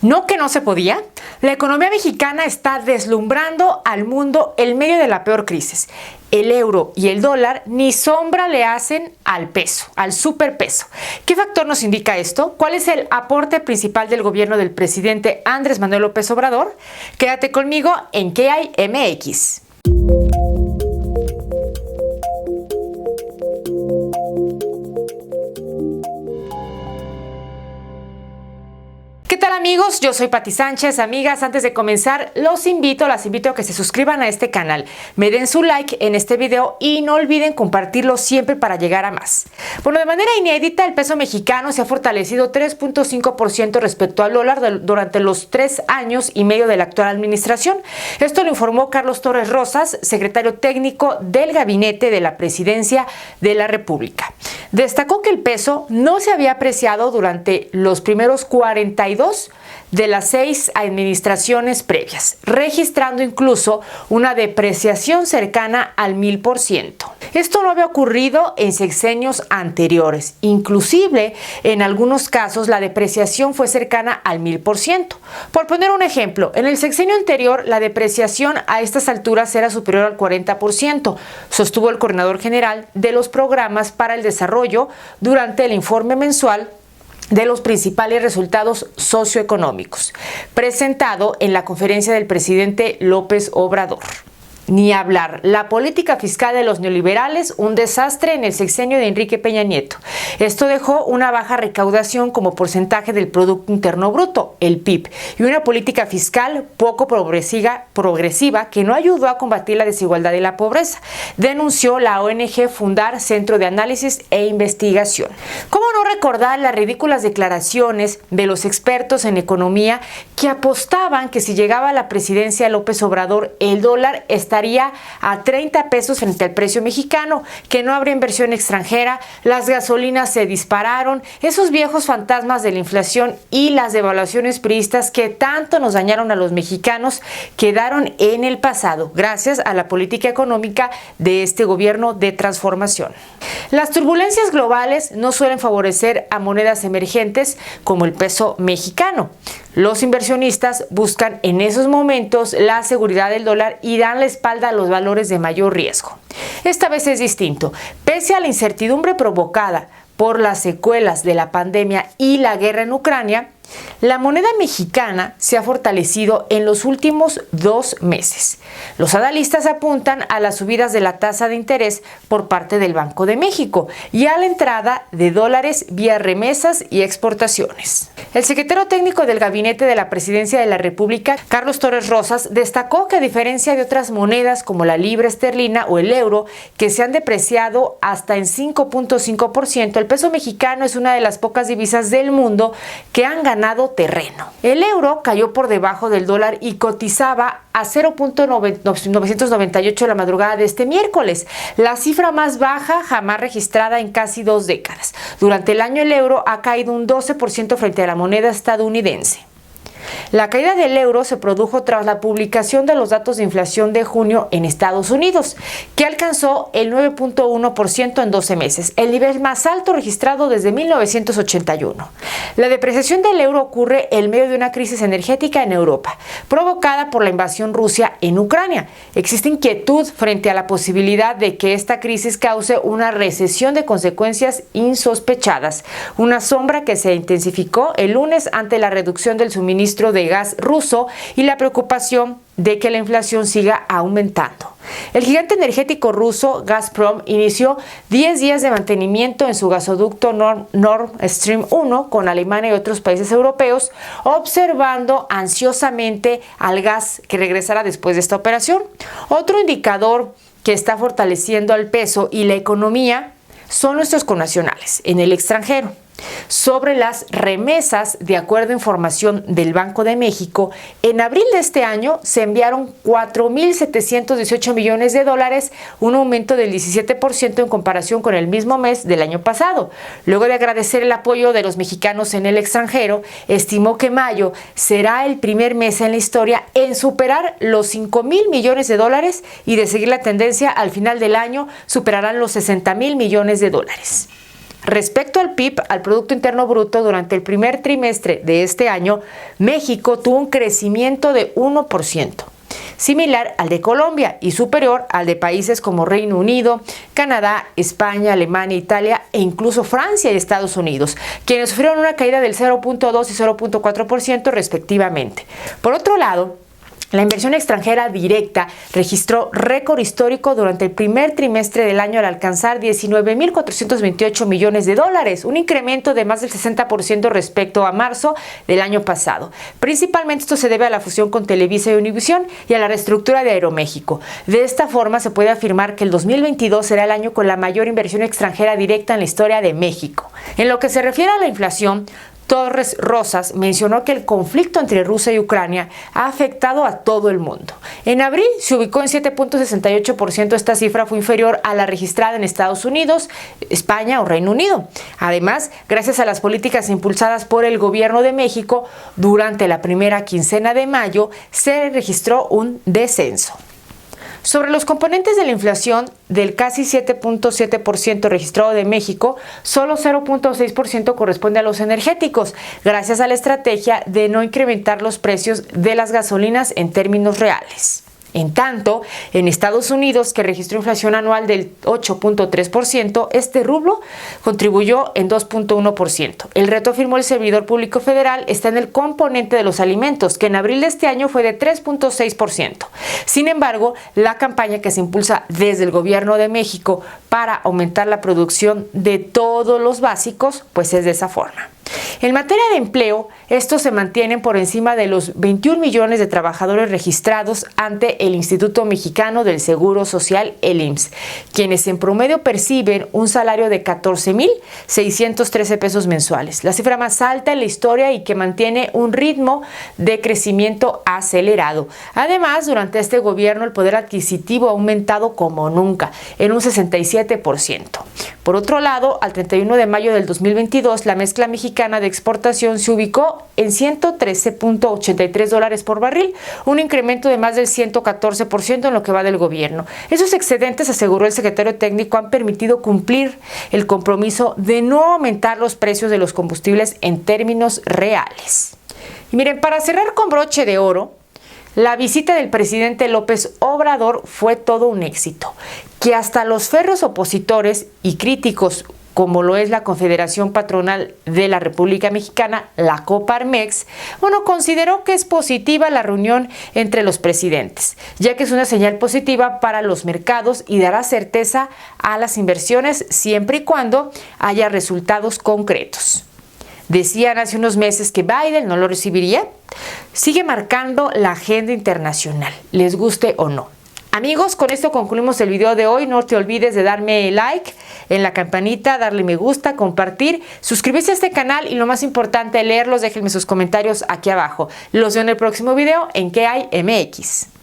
¿No que no se podía? La economía mexicana está deslumbrando al mundo en medio de la peor crisis. El euro y el dólar ni sombra le hacen al peso, al superpeso. ¿Qué factor nos indica esto? ¿Cuál es el aporte principal del gobierno del presidente Andrés Manuel López Obrador? Quédate conmigo en ¿Qué hay MX? ¿Qué tal, amigos? Yo soy Pati Sánchez. Amigas, antes de comenzar, las invito a que se suscriban a este canal, me den su like en este video y no olviden compartirlo siempre para llegar a más. Bueno, de manera inédita, el peso mexicano se ha fortalecido 3.5% respecto al dólar durante los 3 años y medio de la actual administración. Esto lo informó Carlos Torres Rosas, secretario técnico del Gabinete de la Presidencia de la República. Destacó que el peso no se había apreciado durante los primeros 42 de las 6 administraciones previas, registrando incluso una depreciación cercana al 1000%. Esto no había ocurrido en sexenios anteriores. Inclusive, en algunos casos, la depreciación fue cercana al 1000%. Por poner un ejemplo, en el sexenio anterior, la depreciación a estas alturas era superior al 40%, sostuvo el coordinador general de los programas para el desarrollo durante el informe mensual de los principales resultados socioeconómicos, presentado en la conferencia del presidente López Obrador. Ni hablar, la política fiscal de los neoliberales, un desastre en el sexenio de Enrique Peña Nieto. Esto dejó una baja recaudación como porcentaje del Producto Interno Bruto, el PIB, y una política fiscal poco progresiva que no ayudó a combatir la desigualdad y la pobreza, denunció la ONG Fundar Centro de Análisis e Investigación. ¿Cómo no recordar las ridículas declaraciones de los expertos en economía que apostaban que si llegaba a la presidencia López Obrador, el dólar estaría a 30 pesos frente al precio mexicano, que no habría inversión extranjera, las gasolinas se dispararon, esos viejos fantasmas de la inflación y las devaluaciones priistas que tanto nos dañaron a los mexicanos quedaron en el pasado, gracias a la política económica de este gobierno de transformación? Las turbulencias globales no suelen favorecer a monedas emergentes como el peso mexicano. Los inversionistas buscan en esos momentos la seguridad del dólar y dan la espalda a los valores de mayor riesgo. Esta vez es distinto. Pese a la incertidumbre provocada por las secuelas de la pandemia y la guerra en Ucrania, la moneda mexicana se ha fortalecido en los últimos 2 meses. Los analistas apuntan a las subidas de la tasa de interés por parte del Banco de México y a la entrada de dólares vía remesas y exportaciones. El secretario técnico del Gabinete de la Presidencia de la República, Carlos Torres Rosas, destacó que a diferencia de otras monedas como la libra esterlina o el euro, que se han depreciado hasta en 5.5%, el peso mexicano es una de las pocas divisas del mundo que han ganado terreno. El euro cayó por debajo del dólar y cotizaba a 0.998 la madrugada de este miércoles, la cifra más baja jamás registrada en casi 2 décadas. Durante el año el euro ha caído un 12% frente a la moneda estadounidense. La caída del euro se produjo tras la publicación de los datos de inflación de junio en Estados Unidos, que alcanzó el 9.1% en 12 meses, el nivel más alto registrado desde 1981. La depreciación del euro ocurre en medio de una crisis energética en Europa, provocada por la invasión rusa en Ucrania. Existe inquietud frente a la posibilidad de que esta crisis cause una recesión de consecuencias insospechadas, una sombra que se intensificó el lunes ante la reducción del suministro de gas ruso y la preocupación de que la inflación siga aumentando. El gigante energético ruso Gazprom inició 10 días de mantenimiento en su gasoducto Nord Stream 1 con Alemania y otros países europeos, observando ansiosamente al gas que regresará después de esta operación. Otro indicador que está fortaleciendo al peso y la economía son nuestros connacionales en el extranjero. Sobre las remesas, de acuerdo a información del Banco de México, en abril de este año se enviaron 4.718 millones de dólares, un aumento del 17% en comparación con el mismo mes del año pasado. Luego de agradecer el apoyo de los mexicanos en el extranjero, estimó que mayo será el primer mes en la historia en superar los 5.000 millones de dólares y de seguir la tendencia al final del año superarán los 60.000 millones de dólares. Respecto al PIB, al Producto Interno Bruto, durante el primer trimestre de este año, México tuvo un crecimiento de 1%, similar al de Colombia y superior al de países como Reino Unido, Canadá, España, Alemania, Italia e incluso Francia y Estados Unidos, quienes sufrieron una caída del 0.2 y 0.4% respectivamente. Por otro lado, la inversión extranjera directa registró récord histórico durante el primer trimestre del año al alcanzar 19.428 millones de dólares, un incremento de más del 60% respecto a marzo del año pasado. Principalmente esto se debe a la fusión con Televisa y Univisión y a la reestructura de Aeroméxico. De esta forma se puede afirmar que el 2022 será el año con la mayor inversión extranjera directa en la historia de México. En lo que se refiere a la inflación, Torres Rosas mencionó que el conflicto entre Rusia y Ucrania ha afectado a todo el mundo. En abril se ubicó en 7.68%, esta cifra fue inferior a la registrada en Estados Unidos, España o Reino Unido. Además, gracias a las políticas impulsadas por el gobierno de México, durante la primera quincena de mayo se registró un descenso. Sobre los componentes de la inflación del casi 7.7% registrado de México, solo 0.6% corresponde a los energéticos, gracias a la estrategia de no incrementar los precios de las gasolinas en términos reales. En tanto, en Estados Unidos, que registró inflación anual del 8.3%, este rubro contribuyó en 2.1%. El reto, afirmó el servidor público federal, está en el componente de los alimentos, que en abril de este año fue de 3.6%. Sin embargo, la campaña que se impulsa desde el gobierno de México para aumentar la producción de todos los básicos, pues es de esa forma. En materia de empleo, estos se mantienen por encima de los 21 millones de trabajadores registrados ante el Instituto Mexicano del Seguro Social, el IMSS, quienes en promedio perciben un salario de 14,613 pesos mensuales, la cifra más alta en la historia y que mantiene un ritmo de crecimiento acelerado. Además, durante este gobierno el poder adquisitivo ha aumentado como nunca, en un 67%. Por otro lado, al 31 de mayo del 2022, la mezcla mexicana de exportación se ubicó en $113.83 por barril, un incremento de más del 114% en lo que va del gobierno. Esos excedentes, aseguró el secretario técnico, han permitido cumplir el compromiso de no aumentar los precios de los combustibles en términos reales. Y miren, para cerrar con broche de oro, la visita del presidente López Obrador fue todo un éxito, que hasta los férreos opositores y críticos, como lo es la Confederación Patronal de la República Mexicana, la Coparmex, consideró que es positiva la reunión entre los presidentes, ya que es una señal positiva para los mercados y dará certeza a las inversiones siempre y cuando haya resultados concretos. Decían hace unos meses que Biden no lo recibiría. Sigue marcando la agenda internacional, les guste o no. Amigos, con esto concluimos el video de hoy. No te olvides de darme like en la campanita, darle me gusta, compartir, suscribirse a este canal y lo más importante, leerlos. Déjenme sus comentarios aquí abajo. Los veo en el próximo video en ¿Qué hay MX?